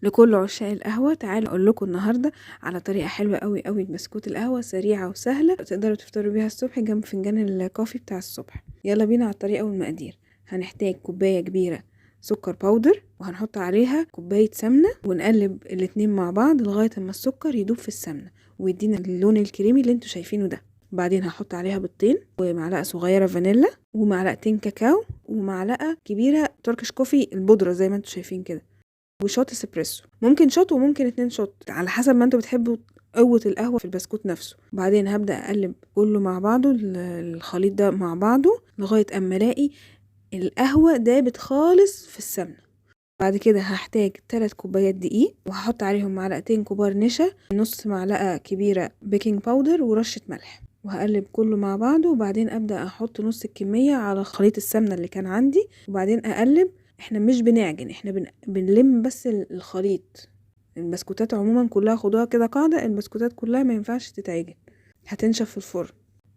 لكل عشاق القهوة، تعالوا اقول لكم النهارده على طريقة حلوة قوي قوي لبسكوت القهوة، سريعة وسهلة تقدروا تفطروا بيها الصبح جنب فنجان الكوفي بتاع الصبح. يلا بينا على الطريقة والمقادير. هنحتاج كوباية كبيرة سكر باودر، وهنحط عليها كوباية سمنة، ونقلب الاتنين مع بعض لغاية اما السكر يدوب في السمنة ويدينا اللون الكريمي اللي انتوا شايفينه ده. بعدين هحط عليها بيضتين ومعلقة صغيرة فانيلا ومعلقتين كاكاو ومعلقة كبيرة تركش كوفي البودرة زي ما انتوا شايفين كده، وشوت اسبريسو. ممكن شوت وممكن 2 شوت على حسب ما انتوا بتحبوا قوة القهوة في البسكوت نفسه. بعدين هبدأ اقلب كله مع بعضه، الخليط ده مع بعضه لغاية اما الاقي القهوة دابت خالص في السمنة. بعد كده هحتاج 3 كوبايات دقيق، وهحط عليهم معلقتين كبار نشا، نص معلقة كبيرة بيكنج باودر، ورشة ملح، وهقلب كله مع بعضه. وبعدين ابدأ احط نص الكمية على خليط السمنة اللي كان عندي، وبعدين اقلب. احنا مش بنعجن، احنا بنلم بس الخليط. البسكوتات عموما كلها خدوها كده قاعدة، البسكوتات كلها ما ينفعش تتعجن، هتنشف في الفرن.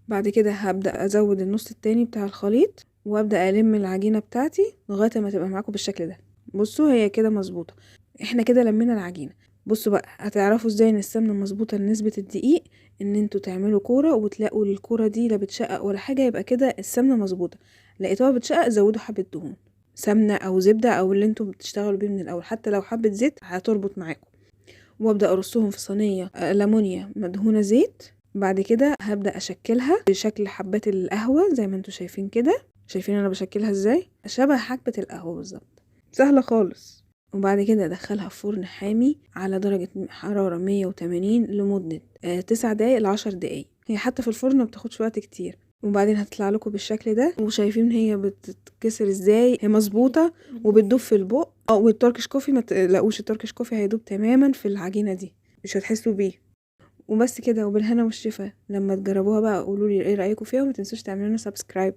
بعد كده هبدأ ازود النص التاني بتاع الخليط، وابدأ الم العجينة بتاعتي لغاية ما تبقى معاكم بالشكل ده. بصوا هي كده مظبوطة، احنا كده لمينا العجينة. بصوا بقى هتعرفوا ازاي ان السمنة مظبوطة لنسبة الدقيق، ان انتوا تعملوا كورة وتلاقوا الكورة دي لا بتشقق ولا حاجة، يبقى كده السمنة مظبوطة. لقيتوها بتشقق زودوا حبة دهون، سمنة او زبدة او اللي انتوا بتشتغلوا بيه من الاول، حتى لو حبة زيت هتربط معاكم. وابدأ ارصهم في صينية ألمونيا مدهونة زيت. بعد كده هبدأ اشكلها بشكل حبات القهوة زي ما انتوا شايفين كده. شايفين انا بشكلها ازاي؟ شبه حبة القهوة بالظبط، سهلة خالص. وبعد كده ادخلها في فرن حامي على درجة حرارة 180 لمدة 9 دقايق ل10 دقايق. هي حتى في الفرن ما بتاخدش وقت كتير. وبعدين هتطلع لكم بالشكل ده، وشايفين هي بتتكسر ازاي، هي مظبوطة وبتدوب في البق. والتركش كوفي ما تقلقوش، التركش كوفي هيدوب تماما في العجينة دي، مش هتحسوا بيه. وبس كده، وبالهنا والشفا. لما تجربوها بقى قولوا لي ايه رأيكم فيها، وما تنسوش تعملوا لنا سبسكرايب.